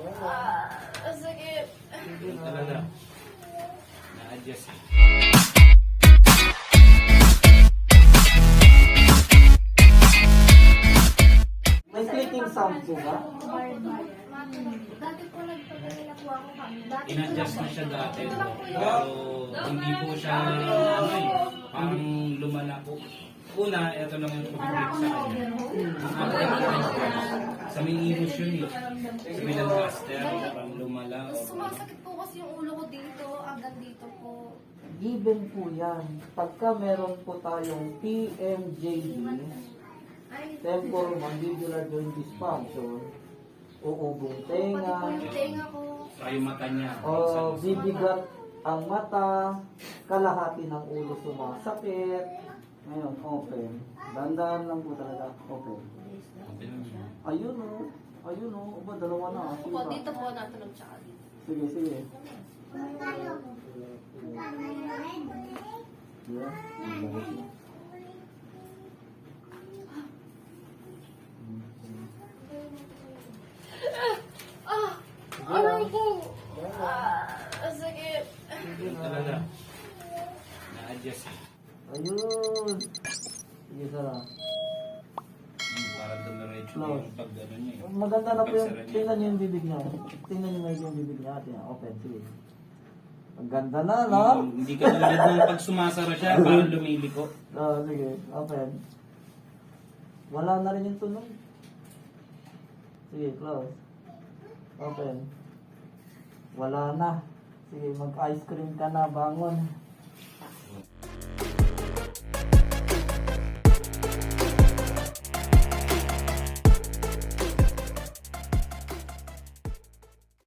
Sakit. Talaga. Na-adjust. May clicking sound po ba? Dati po nagpagaling po ako kami. Dati In-adjust na siya dati. Pero hindi po siya ano eh. Parang lumala po. Una, ito lang yung pag-break sa kanya. Ang after sa may imus yun eh. Sa bilang master, parang lumala. sumasakit po kasi yung ulo ko dito, hanggang dito po. Given po yan. Pagka meron po tayong PMJD, temporal mandibular joint dysfunction, uubong Pati tenga, po yung tenga ko. Saka yung mata niya. o bibigat ang mata, kalahati ng ulo sumasakit. Ngayon, open. Dandahan lang po talaga. Open. Okay lang yun. Ayun o. Ayun o. Aba, dalawa na. Sige Po, pa. dito po natulog tsaka dito. Sige, sige. Yeah. Aray ko! Sakit. Talaga. Na-adjust. Ayun. Sige, Sara. Parang dumiretso Close. yung pag-ano niya eh. Maganda na po yung, Pagsara niya. tingnan niyo yung bibig niya. Tingnan niyo medyo yung bibig niya. Tingnan, open, sige. Ang ganda na, no? Hindi ka tulad nung pag sumasara siya, parang lumiliko. Oo, sige, open. Wala na rin yung tunog. Sige, close. Open. Wala na. Sige, mag-ice cream ka na, bangon.